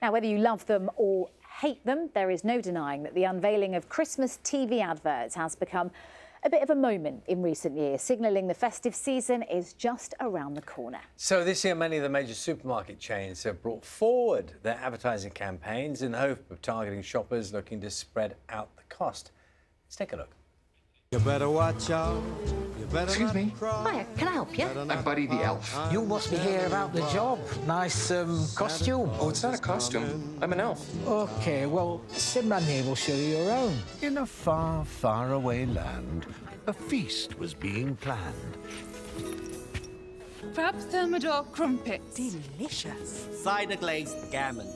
Now, whether you love them or hate them, there is no denying that the unveiling of Christmas TV adverts has become a bit of a moment in recent years, signalling the festive season is just around the corner. So this year, many of the major supermarket chains have brought forward their advertising campaigns in the hope of targeting shoppers looking to spread out the cost. Let's take a look. You better watch out. You better Excuse me? Hiya, can I help you? I'm Buddy the Elf. You must be here about the job. Nice costume. Oh, it's not a costume. I'm an elf. OK, well, Simran here will show you your own. In a far, far away land, a feast was being planned. Crab thermidor crumpets. Delicious. Cider glazed gammon.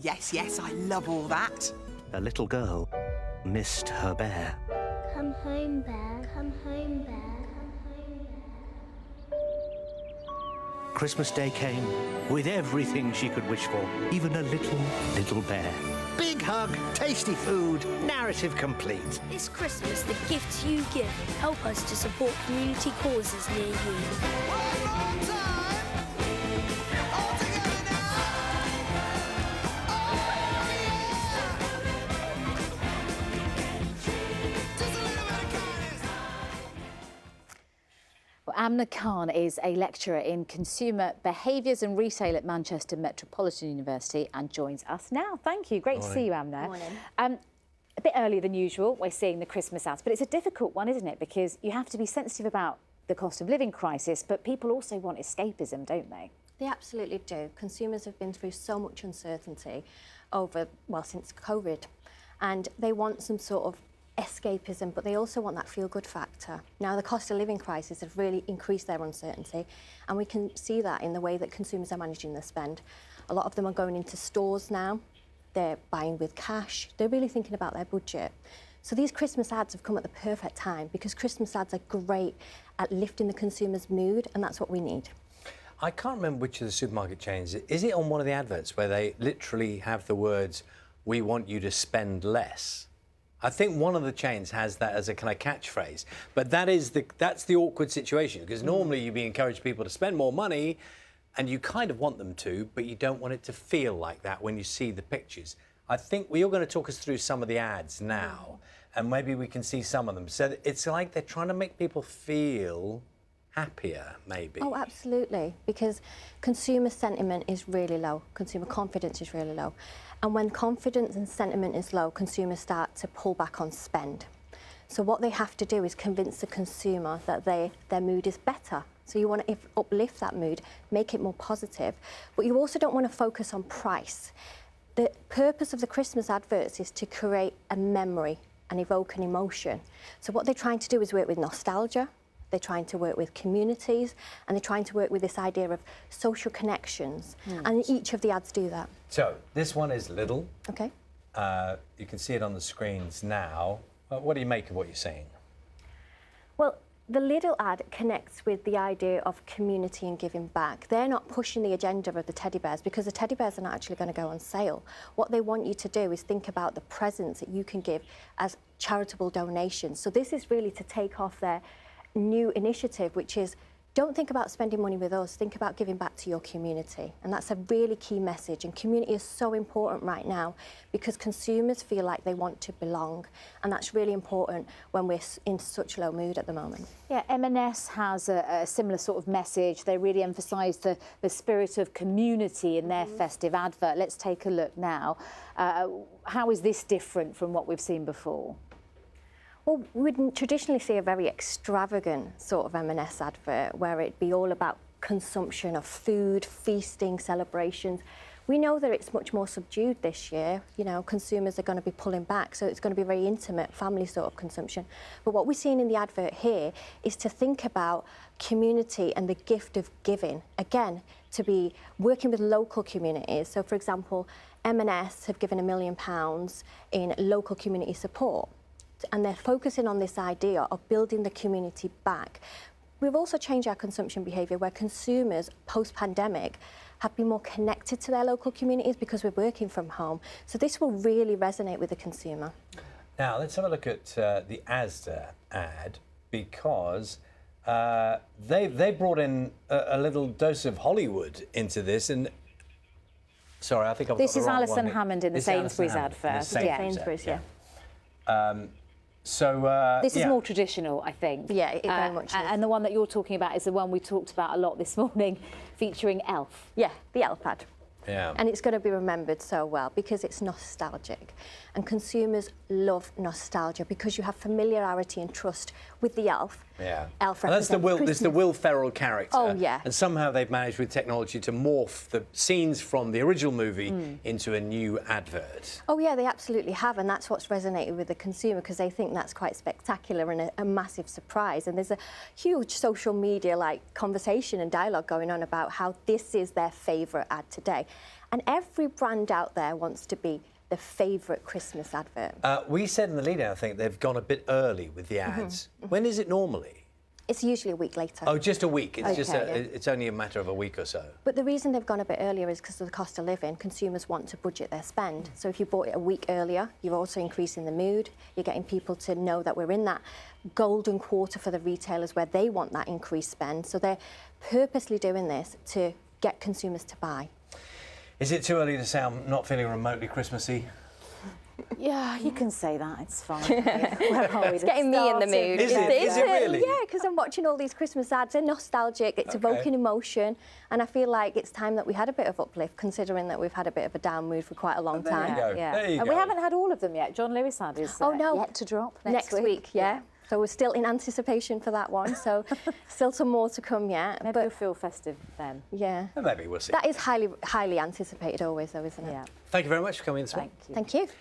Yes, yes, I love all that. A little girl missed her bear. Come home, bear. Come home, bear. Come home, bear. Christmas Day came with everything she could wish for, even a little bear. Big hug, tasty food, narrative complete. This Christmas, the gifts you give help us to support community causes near you. Amna is a lecturer in consumer behaviours and retail at Manchester Metropolitan University and joins us now. Thank you. Great to see you, Amna. Morning. A bit earlier than usual, we're seeing the Christmas ads, but it's a difficult one, isn't it? Because you have to be sensitive about the cost of living crisis, but people also want escapism, don't they? They absolutely do. Consumers have been through so much uncertainty over, well, since COVID, and they want some sort of escapism, but they also want that feel-good factor. Now, the cost of living crisis has really increased their uncertainty, and we can see that in the way that consumers are managing their spend. A lot of them are going into stores now, they're buying with cash, they're really thinking about their budget. So these Christmas ads have come at the perfect time because Christmas ads are great at lifting the consumer's mood, and that's what we need. I can't remember which of the supermarket chains. Is it on one of the adverts where they literally have the words, "We want you to spend less"? I think one of the chains has that as a kind of catchphrase, but that's the awkward situation, because normally you'd be encouraging people to spend more money and you kind of want them to, but you don't want it to feel like that when you see the pictures. I think you're going to talk us through some of the ads now, and maybe we can see some of them. So it's like they're trying to make people feel happier, maybe. Oh, absolutely, because consumer sentiment is really low, consumer confidence is really low. And when confidence and sentiment is low, consumers start to pull back on spend. So what they have to do is convince the consumer that their mood is better. So you want to uplift that mood, make it more positive, but you also don't want to focus on price. The purpose of the Christmas adverts is to create a memory and evoke an emotion. So what they're trying to do is work with nostalgia, they're trying to work with communities, and they're trying to work with this idea of social connections. And each of the ads do that. So this one is Lidl. Okay. You can see it on the screens now. What do you make of what you're seeing? Well, the Lidl ad connects with the idea of community and giving back. They're not pushing the agenda of the teddy bears because the teddy bears are not actually going to go on sale. What they want you to do is think about the presents that you can give as charitable donations. So this is really to take off their new initiative, which is don't think about spending money with us, think about giving back to your community. And that's a really key message. And community is so important right now because consumers feel like they want to belong. And that's really important when we're in such low mood at the moment. Yeah, M&S has a similar sort of message. They really emphasise the spirit of community in their festive advert. Let's take a look now. How is this different from what we've seen before? Well, we'd traditionally see a very extravagant sort of M&S advert where it'd be all about consumption of food, feasting, celebrations. We know that it's much more subdued this year. You know, consumers are going to be pulling back, so it's going to be very intimate, family sort of consumption. But what we're seeing in the advert here is to think about community and the gift of giving. Again, to be working with local communities. So, for example, M&S have given £1 million in local community support. And they're focusing on this idea of building the community back. We've also changed our consumption behaviour where consumers, post-pandemic, have been more connected to their local communities because we're working from home. So this will really resonate with the consumer. Now, let's have a look at the Asda ad, because they brought in a little dose of Hollywood into this. And Sorry, I think I've got This the is wrong Alison one. Hammond in the This is Alison Sainsbury's Hammond in the advert. Yeah. Sainsbury's, yeah. This is yeah. more traditional, I think. Yeah, it very much is. And the one that you're talking about is the one we talked about a lot this morning, featuring Elf. Yeah, the elf ad. Yeah. And it's going to be remembered so well because it's nostalgic. And consumers love nostalgia because you have familiarity and trust with the elf. Yeah. Elf And that's the represents There's the Will Ferrell character. Oh, yeah. And somehow they've managed with technology to morph the scenes from the original movie into a new advert. Oh, yeah, they absolutely have. And that's what's resonated with the consumer because they think that's quite spectacular and a massive surprise. And there's a huge social media conversation and dialogue going on about how this is their favourite ad today. And every brand out there wants to be the favourite Christmas advert. We said in the lead-out, I think, they've gone a bit early with the ads. When is it normally? It's usually a week later. Oh, just a week. It's Okay, it's only a matter of a week or so. But the reason they've gone a bit earlier is because of the cost of living. Consumers want to budget their spend. So if you bought it a week earlier, you're also increasing the mood. You're getting people to know that we're in that golden quarter for the retailers where they want that increased spend. So they're purposely doing this to get consumers to buy. Is it too early to say I'm not feeling remotely Christmassy? Yeah, you can say that. It's fine. Where are we? It's getting me in the mood. Is it? Is it really? Yeah, because I'm watching all these Christmas ads. They're nostalgic. It's evoking emotion. And I feel like it's time that we had a bit of uplift, considering that we've had a bit of a down mood for quite a long There you time. go. Yeah. There you And go. we haven't had all of them yet. John Lewis ad is yet to drop next week. Yeah. So we're still in anticipation for that one. So still some more to come yet. Maybe we'll feel festive then. Yeah. Maybe we'll see. That is highly anticipated always, though, isn't it? Yeah. Thank you very much for coming this morning. Thank you. Thank you.